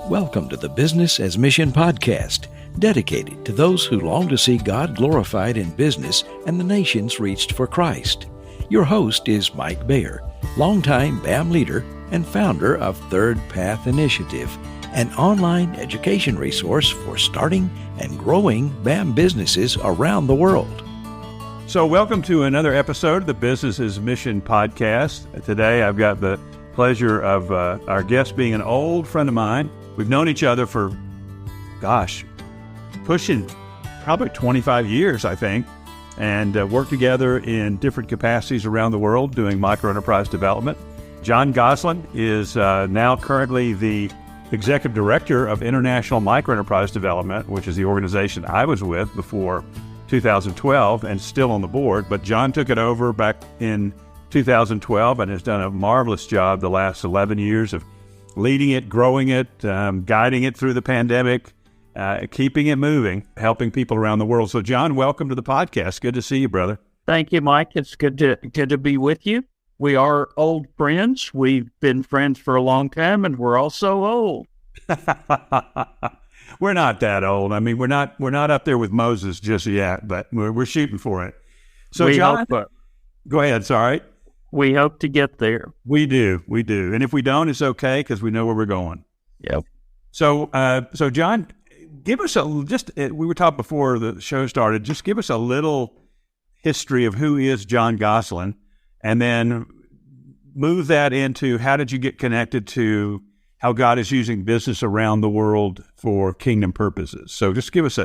Welcome to the Business as Mission podcast, dedicated to those who long to see God glorified in business and the nations reached for Christ. Your host is Mike Bayer, longtime BAM leader and founder of Third Path Initiative, an online education resource for starting and growing BAM businesses around the world. So welcome to another episode of the Business as Mission podcast. Today I've got the pleasure of our guest being an old friend of mine. We've known each other for, pushing probably 25 years, I think, and worked together in different capacities around the world doing microenterprise development. John Goslin is now currently the Executive Director of International Microenterprise Development, which is the organization I was with before 2012 and still on the board. But John took it over back in 2012 and has done a marvelous job the last 11 years of leading it, growing it, guiding it through the pandemic, keeping it moving, helping people around the world. So, John, welcome to the podcast. Good to see you, brother. Thank you, Mike. It's good to be with you. We are old friends. We've been friends for a long time, and we're also old. We're not that old. I mean, we're not up there with Moses just yet, but we're shooting for it. So, John, go ahead. Sorry. We hope to get there. We do. And if we don't, it's okay because we know where we're going. Yep. So John, give us we were talking before the show started, just give us a little history of who is John Goslin, and then move that into how did you get connected to how God is using business around the world for kingdom purposes. So just give us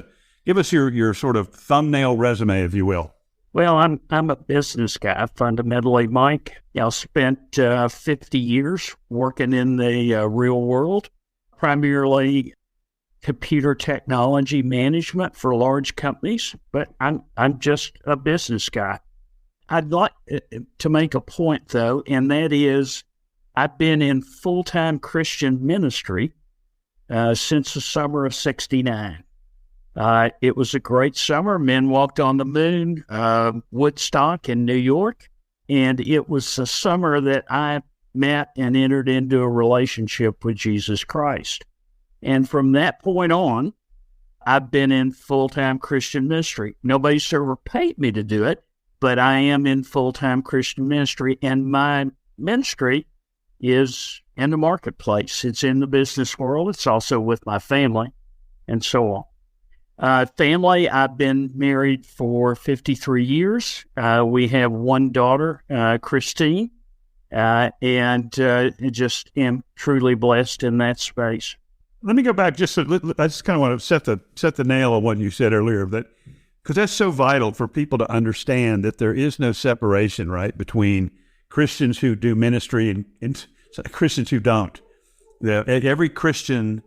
your sort of thumbnail resume, if you will. Well, I'm a business guy fundamentally, Mike. I spent 50 years working in the real world, primarily computer technology management for large companies, but I'm just a business guy. I'd like to make a point, though, and that is I've been in full-time Christian ministry since the summer of '69. It was a great summer. Men walked on the moon, Woodstock in New York. And it was a summer that I met and entered into a relationship with Jesus Christ. And from that point on, I've been in full-time Christian ministry. Nobody's ever paid me to do it, but I am in full-time Christian ministry. And my ministry is in the marketplace. It's in the business world. It's also with my family and so on. Family, I've been married for 53 years. We have one daughter, Christine, and just am truly blessed in that space. Let me go back I just kind of want to set the nail on what you said earlier, because that's so vital for people to understand that there is no separation, right, between Christians who do ministry and Christians who don't. Every Christian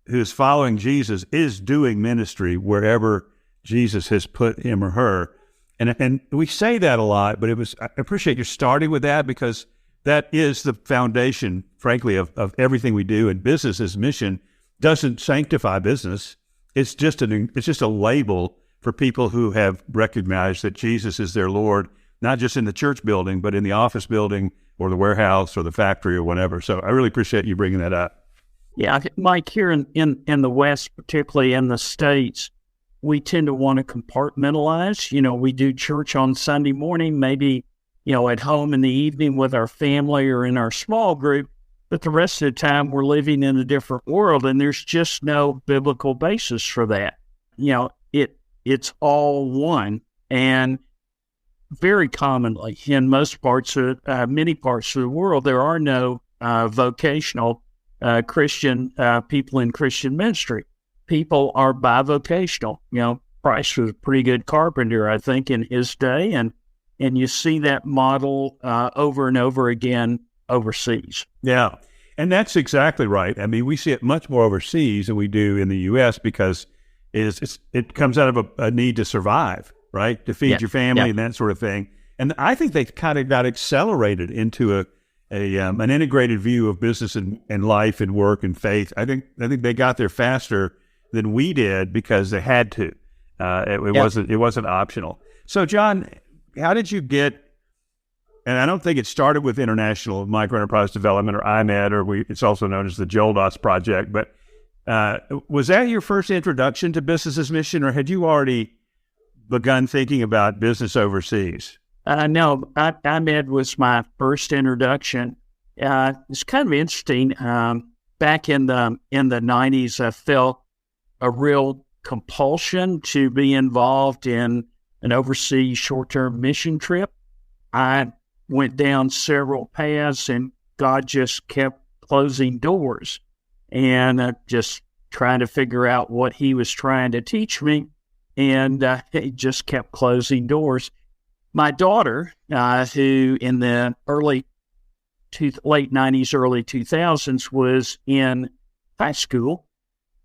who is following Jesus is doing ministry wherever Jesus has put him or her. And we say that a lot, but I appreciate you starting with that because that is the foundation, frankly, of everything we do. And business as mission doesn't sanctify business. It's just a label for people who have recognized that Jesus is their Lord, not just in the church building, but in the office building or the warehouse or the factory or whatever. So I really appreciate you bringing that up. Yeah, Mike, here in the West, particularly in the States, we tend to want to compartmentalize. We do church on Sunday morning, maybe, at home in the evening with our family or in our small group, but the rest of the time we're living in a different world, and there's just no biblical basis for that. It's all one, and very commonly in many parts of the world, there are no vocational Christian people in Christian ministry. People are bivocational. Christ was a pretty good carpenter, I think, in his day, and you see that model over and over again overseas. Yeah, and that's exactly right. I mean, we see it much more overseas than we do in the U.S. because it comes out of a need to survive, right, to feed your family and that sort of thing. And I think they kind of got accelerated into an integrated view of business and life and work and faith. I think they got there faster than we did because they had to. It wasn't optional. So, John, how did you get? And I don't think it started with International Microenterprise Development or IMED, it's also known as the JOLDOS project. But Was that your first introduction to business as mission, or had you already begun thinking about business overseas? No, IMED was my first introduction. It's kind of interesting. Back in the 90s, I felt a real compulsion to be involved in an overseas short-term mission trip. I went down several paths, and God just kept closing doors, and just trying to figure out what He was trying to teach me, and He just kept closing doors. My daughter, who in the late 90s, early 2000s, was in high school,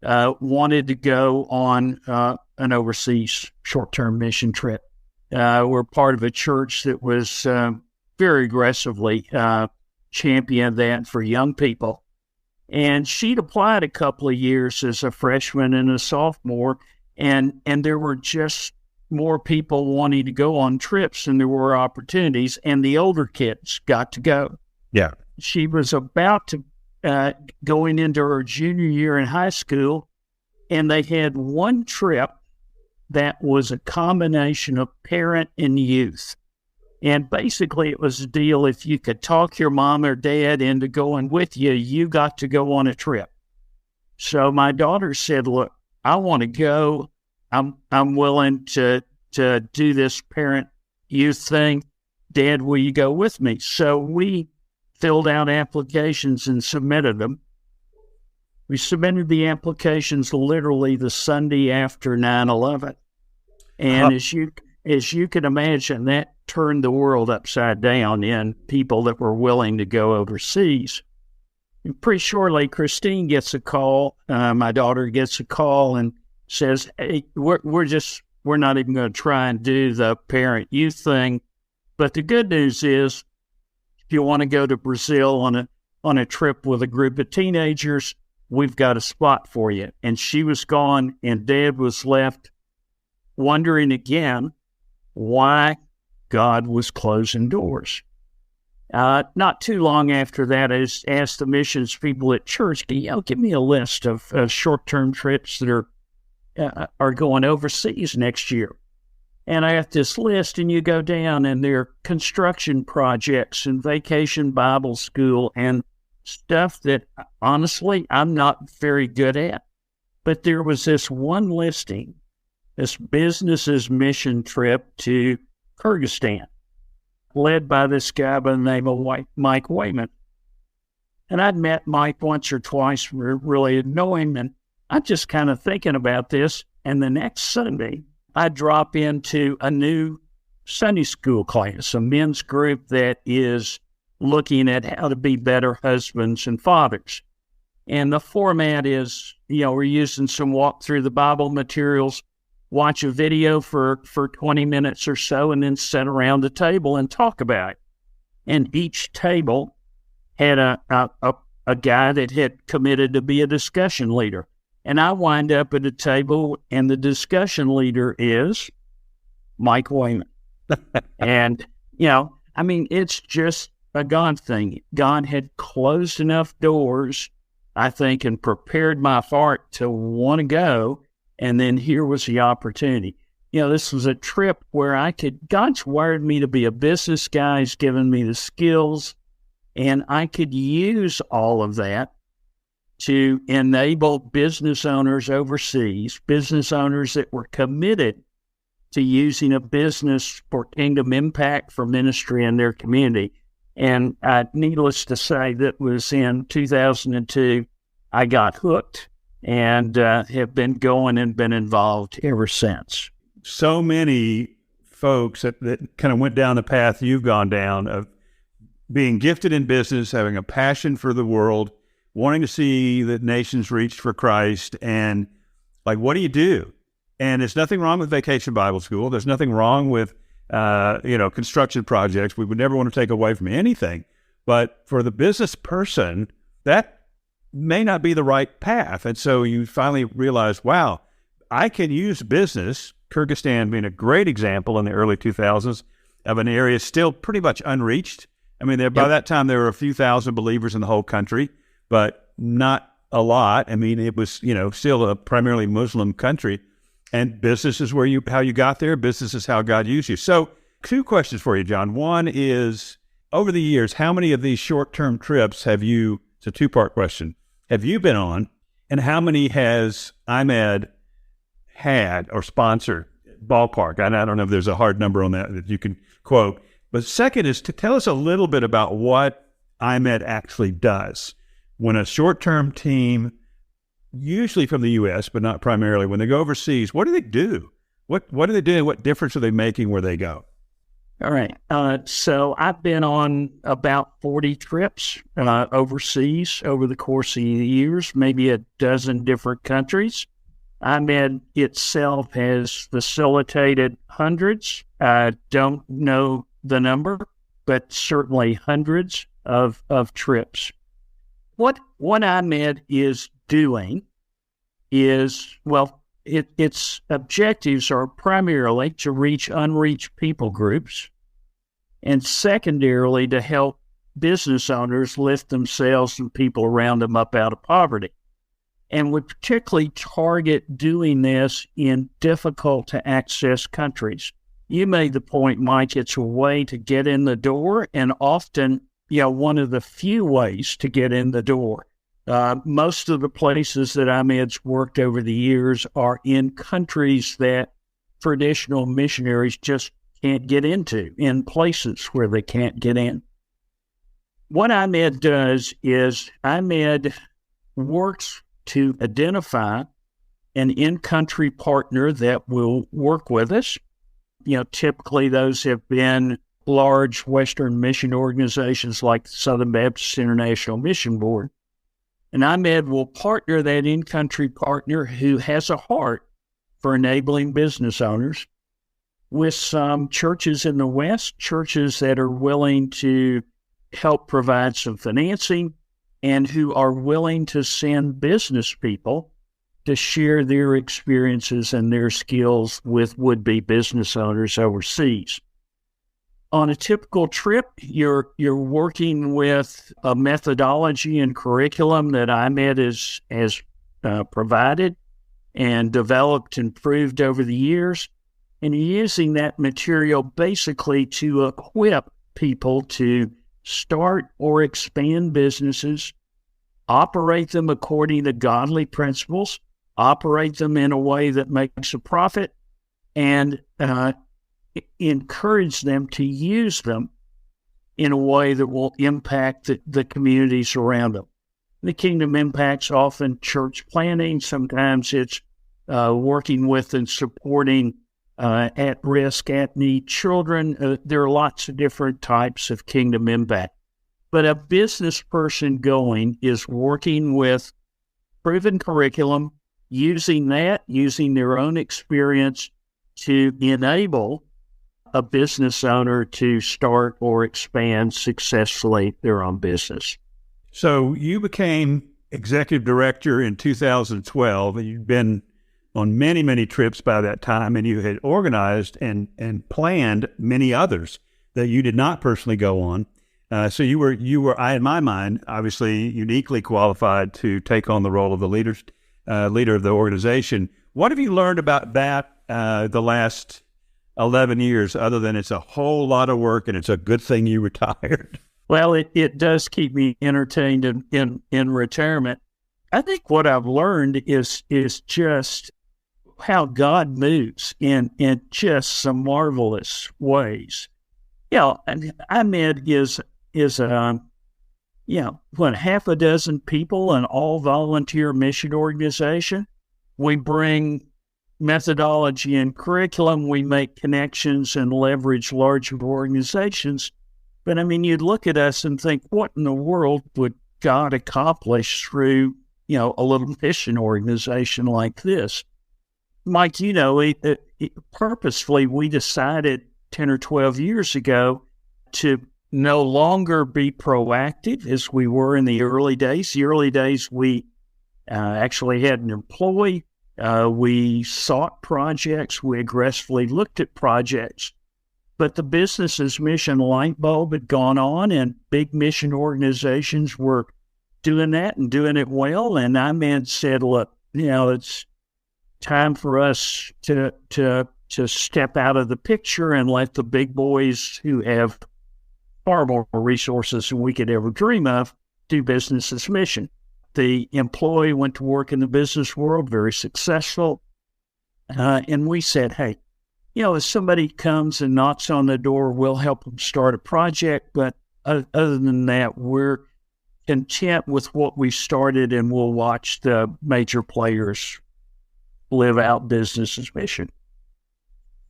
wanted to go on an overseas short-term mission trip. We're part of a church that was very aggressively championed that for young people. And she'd applied a couple of years as a freshman and a sophomore, and there were just more people wanting to go on trips than there were opportunities, and the older kids got to go. Yeah. She was about to going into her junior year in high school, and they had one trip that was a combination of parent and youth. And basically it was a deal, if you could talk your mom or dad into going with you, you got to go on a trip. So my daughter said, look, I want to go. I'm willing to do this parent youth thing. Dad, will you go with me? So we filled out applications and submitted them. We submitted the applications literally the Sunday after 9/11. And as you can imagine, that turned the world upside down in people that were willing to go overseas. And pretty shortly, Christine gets a call. My daughter gets a call and says, hey, we're not even going to try and do the parent youth thing. But the good news is, if you want to go to Brazil on a trip with a group of teenagers, we've got a spot for you. And she was gone, and Dad was left wondering again why God was closing doors. Not too long after that, I asked the missions people at church, give me a list of short-term trips that are going overseas next year. And I got this list, and you go down, and there are construction projects and vacation Bible school and stuff that, honestly, I'm not very good at. But there was this one listing, this business's mission trip to Kyrgyzstan, led by this guy by the name of Mike Wayman. And I'd met Mike once or twice, really didn't know him, and I'm just kind of thinking about this. And the next Sunday, I drop into a new Sunday school class, a men's group that is looking at how to be better husbands and fathers. And the format is, we're using some walk through the Bible materials, watch a video for 20 minutes or so, and then sit around the table and talk about it. And each table had a guy that had committed to be a discussion leader. And I wind up at a table, and the discussion leader is Mike Wayman. And, it's just a God thing. God had closed enough doors, I think, and prepared my heart to want to go. And then here was the opportunity. This was a trip where God's wired me to be a business guy. He's given me the skills, and I could use all of that to enable business owners overseas, business owners that were committed to using a business for kingdom impact, for ministry in their community. And needless to say, that was in 2002, I got hooked and have been going and been involved ever since. So many folks that kind of went down the path you've gone down of being gifted in business, having a passion for the world, wanting to see the nations reached for Christ, and what do you do? And there's nothing wrong with Vacation Bible School. There's nothing wrong with, construction projects. We would never want to take away from anything. But for the business person, that may not be the right path. And so you finally realize, wow, I can use business, Kyrgyzstan being a great example in the early 2000s of an area still pretty much unreached. I mean, by that time, there were a few thousand believers in the whole country, but not a lot. I mean, it was, still a primarily Muslim country, and business is how you got there. Business is how God used you. So 2 questions for you, John. One is, over the years, how many of these short-term trips have you, it's a 2-part question, have you been on, and how many has IMED had or sponsored, ballpark? I don't know if there's a hard number on that you can quote. But second is to tell us a little bit about what IMED actually does. When a short-term team, usually from the U.S., but not primarily, when they go overseas, what do they do? What do they do? What difference are they making where they go? All right. So I've been on about 40 trips overseas over the course of the years, maybe a dozen different countries. IMED itself has facilitated hundreds. I don't know the number, but certainly hundreds of trips. What IMED is doing is, its objectives are primarily to reach unreached people groups, and secondarily to help business owners lift themselves and people around them up out of poverty. And we particularly target doing this in difficult to access countries. You made the point, Mike, it's a way to get in the door, and often, one of the few ways to get in the door. Most of the places that IMED's worked over the years are in countries that traditional missionaries just can't get into, in places where they can't get in. What IMED does is IMED works to identify an in-country partner that will work with us. Typically those have been large Western mission organizations like the Southern Baptist International Mission Board. And IMED will partner that in-country partner who has a heart for enabling business owners with some churches in the West, churches that are willing to help provide some financing and who are willing to send business people to share their experiences and their skills with would-be business owners overseas. On a typical trip, you're working with a methodology and curriculum that IMED has provided and developed and improved over the years, and you're using that material basically to equip people to start or expand businesses, operate them according to godly principles, operate them in a way that makes a profit, and encourage them to use them in a way that will impact the communities around them. The kingdom impacts often church planning. Sometimes it's working with and supporting at-risk, at-need children. There are lots of different types of kingdom impact. But a business person going is working with proven curriculum, using their own experience to enable a business owner to start or expand successfully their own business. So you became executive director in 2012, and you'd been on many, many trips by that time, and you had organized and planned many others that you did not personally go on. So you were, in my mind, obviously uniquely qualified to take on the role of the leader of the organization. What have you learned about that the last 11 years, other than it's a whole lot of work and it's a good thing you retired? Well, it does keep me entertained in retirement. I think what I've learned is just how God moves in just some marvelous ways. IMED is half a dozen people, an all-volunteer mission organization. We bring methodology and curriculum. We make connections and leverage larger organizations. But you'd look at us and think, what in the world would God accomplish through, a little mission organization like this? Mike, purposefully, we decided 10 or 12 years ago to no longer be proactive as we were in the early days. The early days, we actually had an employee. We sought projects. We aggressively looked at projects. But the business's mission light bulb had gone on, and big mission organizations were doing that and doing it well. And IMED said, look, it's time for us to step out of the picture and let the big boys who have far more resources than we could ever dream of do business as mission. The employee went to work in the business world, very successful. And we said, hey, if somebody comes and knocks on the door, we'll help them start a project. But other than that, we're content with what we started, and we'll watch the major players live out business as mission.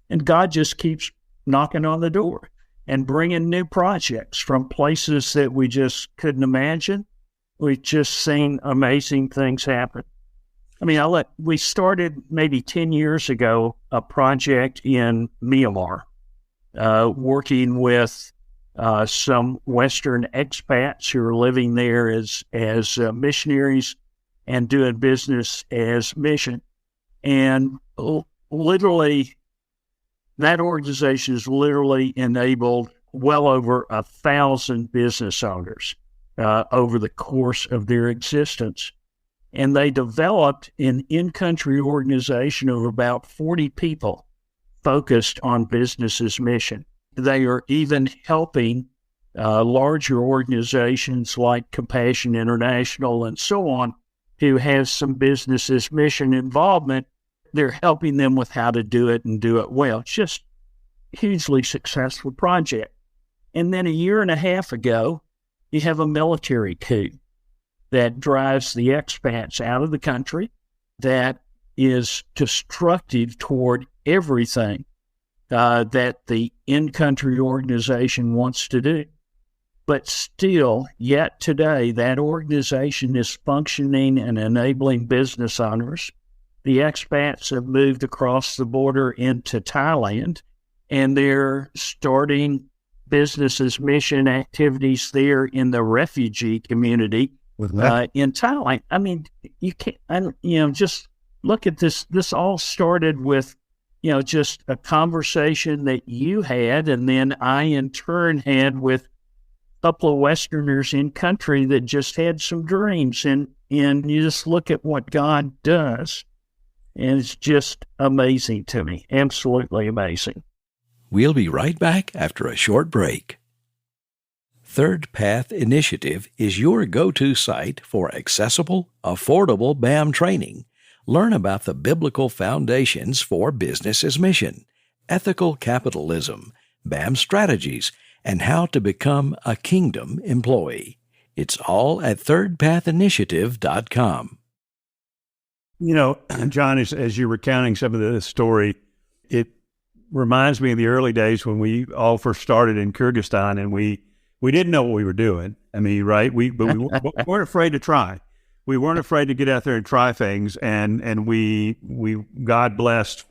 And God just keeps knocking on the door and bringing new projects from places that we just couldn't imagine. We've just seen amazing things happen. I mean, we started maybe 10 years ago a project in Myanmar, working with some Western expats who are living there as missionaries and doing business as mission. And literally, that organization has literally enabled well over 1,000 business owners over the course of their existence. And they developed an in-country organization of about 40 people focused on business as mission. They are even helping larger organizations like Compassion International and so on, who have some business as mission involvement. They're helping them with how to do it and do it well. It's just a hugely successful project. And then a year and a half ago, you have a military coup that drives the expats out of the country, that is destructive toward everything that the in-country organization wants to do. But still, yet today, that organization is functioning and enabling business owners. The expats have moved across the border into Thailand, and they're starting business as mission activities there in the refugee community in Thailand. I mean, you can't, just look at this. This all started with, just a conversation that you had, and then I in turn had with a couple of Westerners in country that just had some dreams. And you just look at what God does, and it's just amazing to me. Absolutely amazing. We'll be right back after a short break. Third Path Initiative is your go-to site for accessible, affordable BAM training. Learn about the biblical foundations for business as mission, ethical capitalism, BAM strategies, and how to become a kingdom employee. It's all at thirdpathinitiative.com. John, as you're recounting some of this story, it reminds me of the early days when we all first started in Kyrgyzstan, and we didn't know what we were doing. I mean, right? But we weren't afraid to try. We weren't afraid to get out there and try things, and we God blessed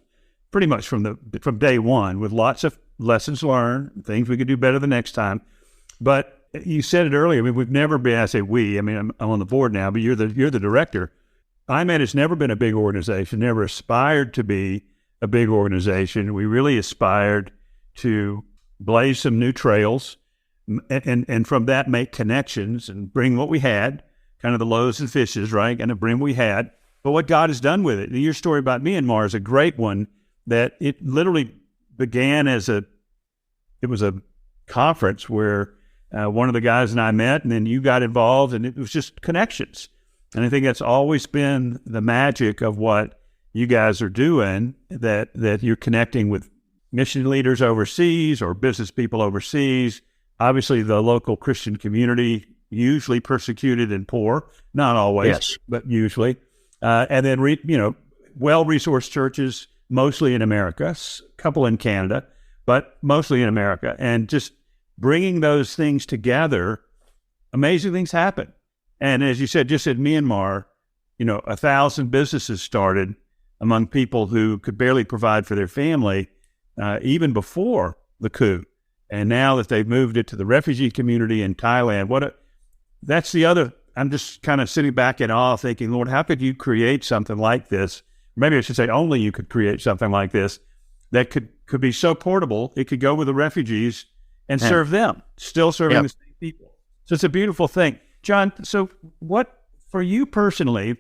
pretty much from day one with lots of lessons learned, things we could do better the next time. But you said it earlier. I mean, we've never been. I say we. I mean, I'm on the board now, but you're the director. IMED has never been a big organization. Never aspired to be a big organization. We really aspired to blaze some new trails, and from that make connections and bring what we had, kind of the loaves and fishes, right? And bring what we had, but what God has done with it. Your story about Myanmar is a great one. That it literally began it was a conference where one of the guys and I met, and then you got involved, and it was just connections. And I think that's always been the magic of what you guys are doing, that you're connecting with mission leaders overseas or business people overseas, obviously the local Christian community, usually persecuted and poor, not always, yes, but usually. And then, well-resourced churches, mostly in America, a couple in Canada, but mostly in America. And just bringing those things together, amazing things happen. And as you said, just in Myanmar, 1,000 businesses started among people who could barely provide for their family, even before the coup. And now that they've moved it to the refugee community in Thailand, that's the other, I'm just kind of sitting back in awe thinking, Lord, how could you create something like this? Maybe I should say only you could create something like this that could be so portable, it could go with the refugees and serve them, still serving the same people. So it's a beautiful thing. John, so for you personally,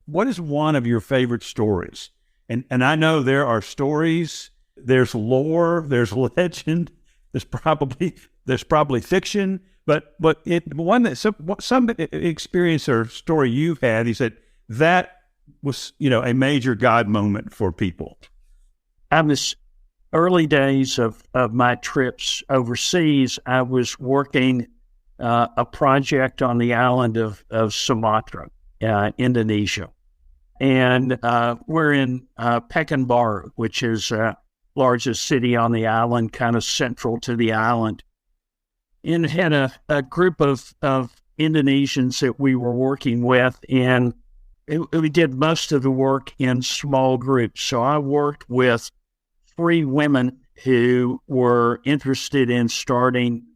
what is one of your favorite stories? And I know there are stories, there's lore, there's legend, there's probably fiction, but one that some experience or story you've had, he said that was, a major God moment for people. I was early days of my trips overseas. I was working a project on the island of Sumatra, Indonesia. And we're in Pekanbaru, which is largest city on the island, kind of central to the island. And had a group of Indonesians that we were working with, and we did most of the work in small groups. So I worked with 3 women who were interested in starting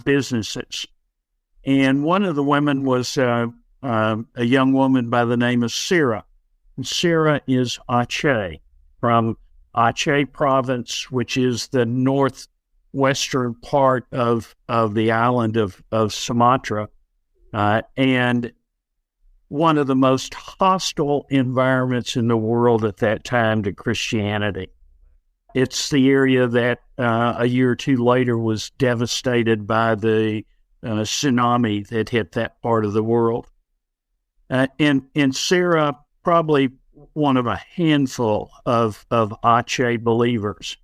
businesses. And one of the women was a young woman by the name of Sarah. And Sarah is Aceh, from Aceh province, which is the northwestern part of the island of Sumatra, and one of the most hostile environments in the world at that time to Christianity. It's the area that a year or two later was devastated by the tsunami that hit that part of the world. And Sarah, probably one of a handful of Aceh believers.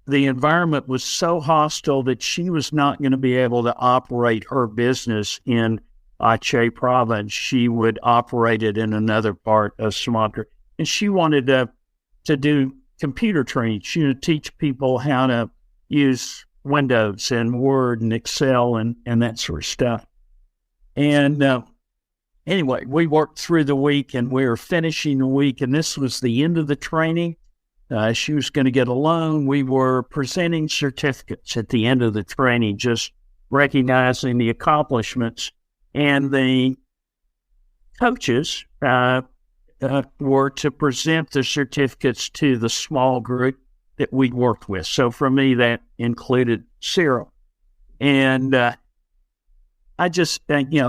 The environment was so hostile that she was not going to be able to operate her business in Aceh province. She would operate it in another part of Sumatra. And she wanted to do computer training. She would teach people how to use Windows and Word and Excel and that sort of stuff. And anyway, we worked through the week, and we were finishing the week, and this was the end of the training. She was going to get a loan. We were presenting certificates at the end of the training, just recognizing the accomplishments. And the coaches were to present the certificates to the small group that we worked with. So for me, that included Sarah. And I just,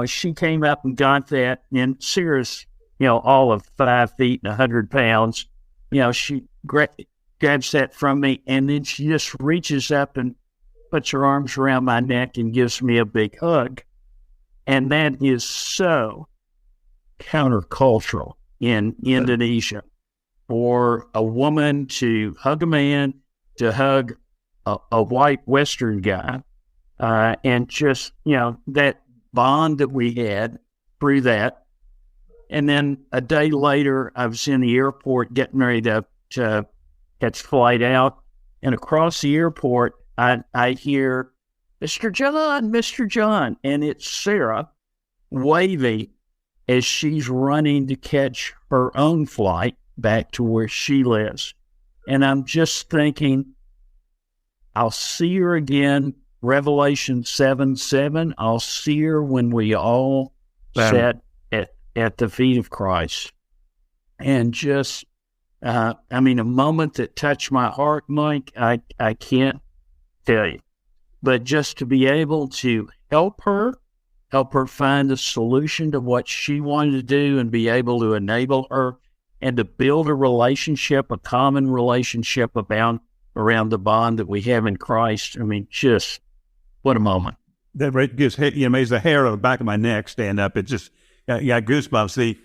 she came up and got that. And Sarah's, all of 5 feet and 100 pounds. She grabs that from me, and then she just reaches up and puts her arms around my neck and gives me a big hug. And that is so countercultural in Indonesia, for a woman to hug a man, to hug a white Western guy, and just, that bond that we had through that. And then a day later, I was in the airport getting ready to catch flight out, and across the airport, I hear, Mr. John, and it's Sarah waving as she's running to catch her own flight back to where she lives. And I'm just thinking, I'll see her again, Revelation 7:7. I'll see her when we all sat at the feet of Christ. And just, a moment that touched my heart, Mike, I can't tell you. But just to be able to help her find a solution to what she wanted to do, and be able to enable her and to build a relationship, a common relationship around the bond that we have in Christ. Just what a moment. That gives, makes the hair on the back of my neck stand up. It just got goosebumps.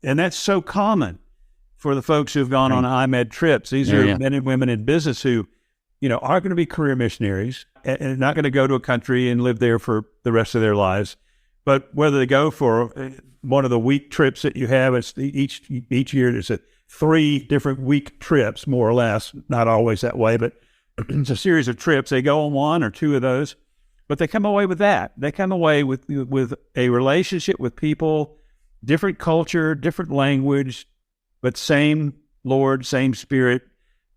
And that's so common for the folks who've gone on IMED trips. These are men and women in business who, are going to be career missionaries and not going to go to a country and live there for the rest of their lives. But whether they go for one of the week trips that you have, it's each year there's 3 different week trips, more or less, not always that way, but it's a series of trips. They go on 1 or 2 of those, but they come away with that. They come away with a relationship with people, different culture, different language, but same Lord, same Spirit,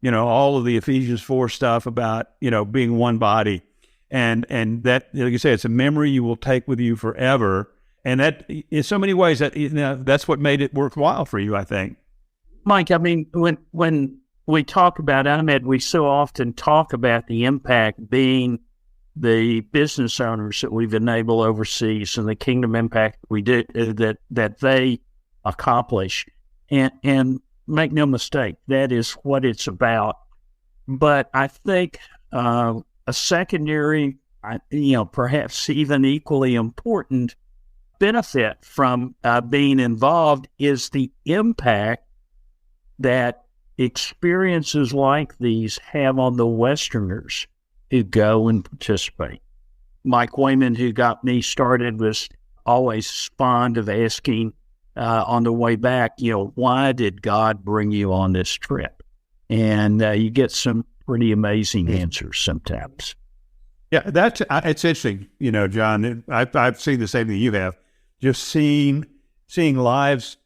all of the Ephesians 4 stuff about, being one body. And that, like you say, it's a memory you will take with you forever. And that, in so many ways, that's what made it worthwhile for you, I think. Mike, when we talk about IMED, we so often talk about the impact being the business owners that we've enabled overseas and the kingdom impact we did that they accomplish. And make no mistake, that is what it's about. But I think a secondary, perhaps even equally important benefit from being involved is the impact that experiences like these have on the Westerners who go and participate. Mike Wayman, who got me started, was always fond of asking on the way back, why did God bring you on this trip? And you get some pretty amazing answers sometimes. Yeah, it's interesting, John. I've seen the same thing you have. Just seeing lives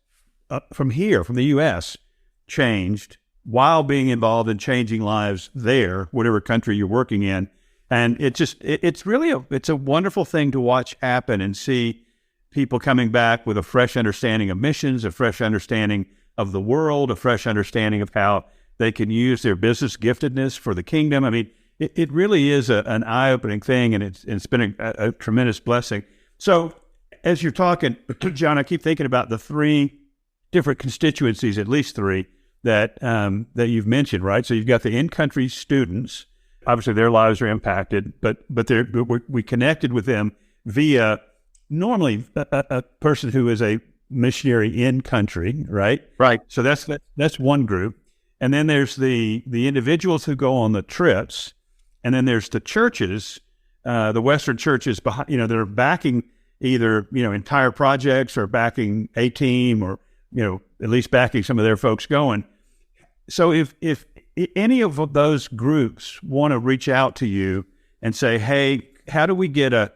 from here, from the U.S., changed while being involved in changing lives there, whatever country you're working in, and it's really it's a wonderful thing to watch happen and see people coming back with a fresh understanding of missions, a fresh understanding of the world, a fresh understanding of how they can use their business giftedness for the kingdom. I mean, it really is an eye-opening thing, and it's been a tremendous blessing. So, as you're talking, John, I keep thinking about the three different constituencies, at least three, that you've mentioned, right? So you've got the in-country students. Obviously, their lives are impacted, but we connected with them via normally a person who is a missionary in country, right? Right. So that's one group, and then there's the individuals who go on the trips, and then there's the churches, the Western churches behind, that are backing either entire projects or backing a team or at least backing some of their folks going. So if any of those groups want to reach out to you and say, hey, how do we get a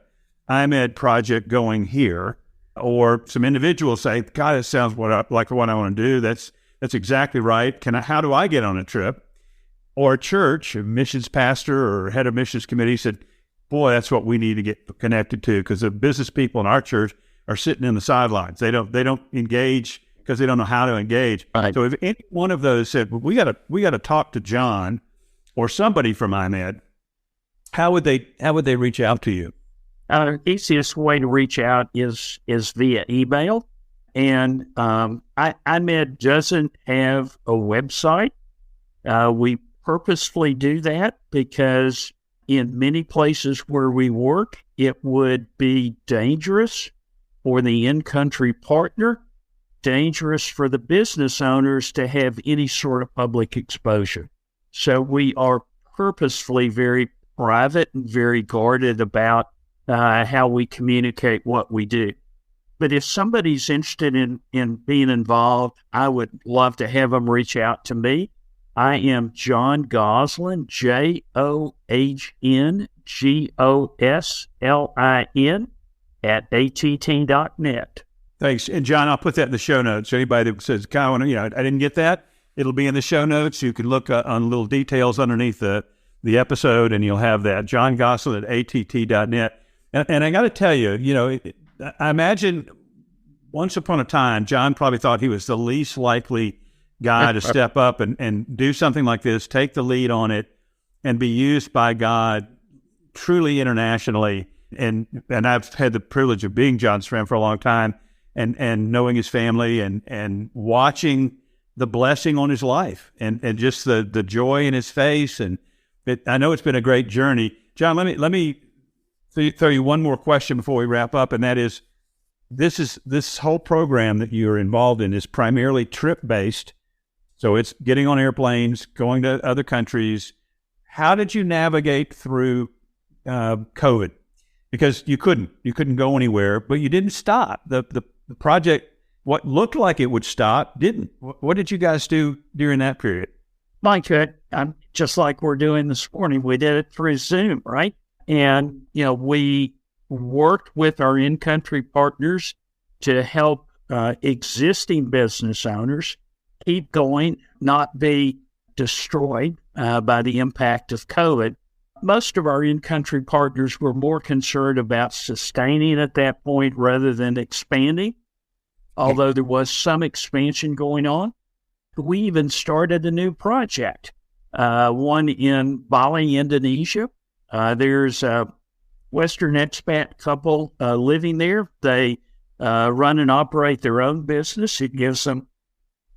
IMED project going here? Or some individuals say, God, it sounds like what I want to do. That's exactly right. How do I get on a trip? Or a church, a missions pastor or head of missions committee said, boy, that's what we need to get connected to, because the business people in our church are sitting in the sidelines. They don't engage because they don't know how to engage. Right. So if any one of those said, well, we got to talk to John or somebody from IMED, how would they reach out to you? Easiest way to reach out is via email. And IMED doesn't have a website. We purposefully do that because in many places where we work, it would be dangerous for the in-country partner, dangerous for the business owners to have any sort of public exposure. So we are purposefully very private and very guarded about how we communicate what we do. But if somebody's interested in being involved, I would love to have them reach out to me. I am John Goslin, JOHNGOSLIN @att.net. Thanks. And John, I'll put that in the show notes. Anybody that says, God, I didn't get that, it'll be in the show notes. You can look on little details underneath the episode, and you'll have that. John Goslin @att.net. And I got to tell you, I imagine once upon a time, John probably thought he was the least likely guy to step up and do something like this, take the lead on it, and be used by God truly internationally. And I've had the privilege of being John's friend for a long time and knowing his family and watching the blessing on his life and just the joy in his face. And I know it's been a great journey. John, let me throw you one more question before we wrap up, and that is, this whole program that you're involved in is primarily trip-based. So it's getting on airplanes, going to other countries. How did you navigate through COVID? Because you couldn't go anywhere, but you didn't stop. The project, what looked like it would stop, didn't. What did you guys do during that period? Mike, just like we're doing this morning, we did it through Zoom, right? And, we worked with our in-country partners to help existing business owners keep going, not be destroyed by the impact of COVID. Most of our in-country partners were more concerned about sustaining at that point rather than expanding, although there was some expansion going on. We even started a new project, one in Bali, Indonesia. There's a Western expat couple living there. They run and operate their own business. It gives them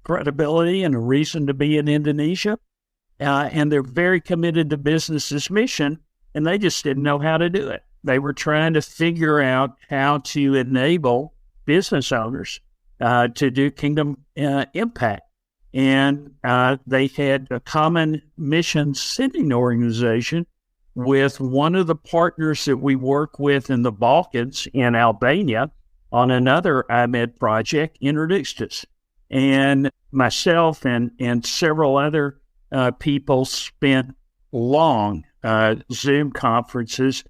credibility and a reason to be in Indonesia. And they're very committed to business's mission, and they just didn't know how to do it. They were trying to figure out how to enable business owners to do kingdom impact. And they had a common mission sending organization with one of the partners that we work with in the Balkans, in Albania, on another IMED project, introduced us. And myself and several other people spent long Zoom conferences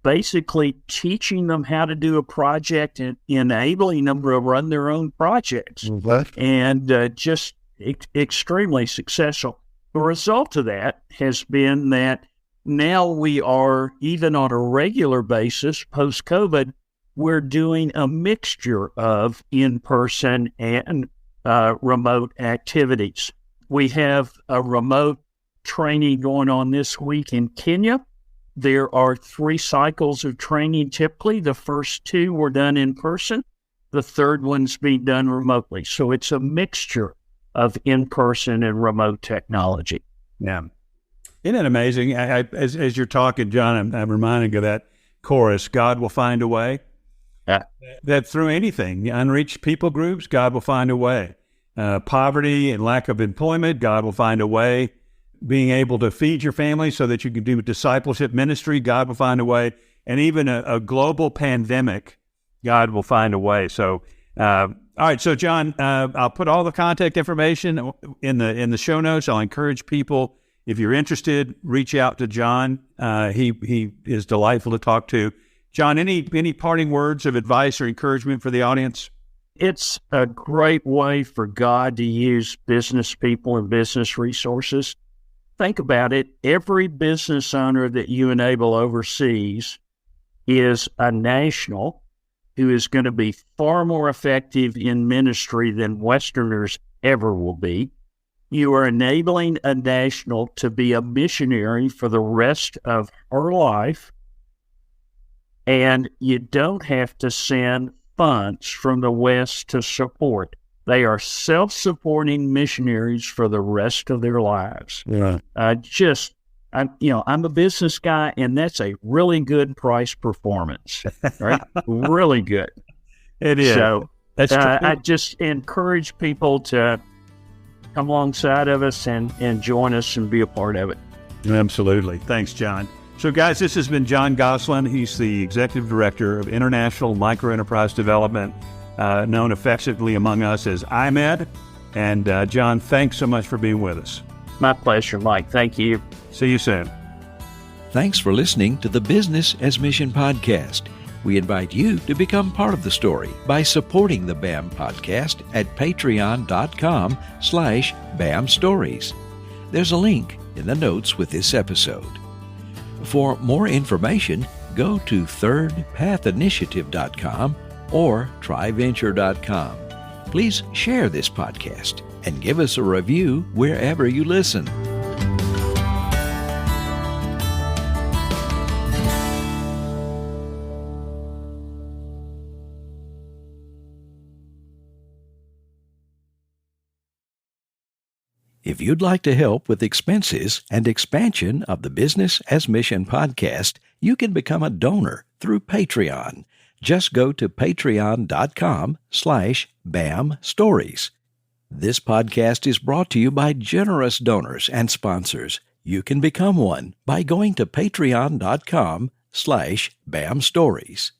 basically teaching them how to do a project and enabling them to run their own projects. Mm-hmm. And just extremely successful. The result of that has been that now we are, even on a regular basis, post-COVID, we're doing a mixture of in-person and remote activities. We have a remote training going on this week in Kenya. There are 3 cycles of training typically. The first 2 were done in person. The third one's being done remotely. So it's a mixture of in-person and remote technology. Yeah. Isn't it amazing? As you're talking, John, I'm reminding of that chorus, God will find a way. Yeah. That through anything, the unreached people groups, God will find a way. Poverty and lack of employment, God will find a way. Being able to feed your family so that you can do discipleship ministry, God will find a way. And even a global pandemic, God will find a way. So, all right. So, John, I'll put all the contact information in the show notes. I'll encourage people, if you're interested, reach out to John. He is delightful to talk to. John, any parting words of advice or encouragement for the audience? It's a great way for God to use business people and business resources. Think about it. Every business owner that you enable overseas is a national who is going to be far more effective in ministry than Westerners ever will be. You are enabling a national to be a missionary for the rest of her life, and you don't have to send funds from the West to support. They are self-supporting missionaries for the rest of their lives. Yeah. I'm a business guy, and that's a really good price performance, right? Really good. It is. So that's I just encourage people to come alongside of us and join us and be a part of it. Absolutely. Thanks, John. So, guys, this has been John Goslin. He's the Executive Director of International Microenterprise Development, known affectionately among us as IMED. And, John, thanks so much for being with us. My pleasure, Mike. Thank you. See you soon. Thanks for listening to the Business as Mission podcast. We invite you to become part of the story by supporting the BAM podcast at patreon.com/BAM Stories. There's a link in the notes with this episode. For more information, go to thirdpathinitiative.com or tryventure.com. Please share this podcast and give us a review wherever you listen. If you'd like to help with expenses and expansion of the Business as Mission podcast, you can become a donor through Patreon. Just go to patreon.com/BAM Stories. This podcast is brought to you by generous donors and sponsors. You can become one by going to patreon.com/BAM Stories.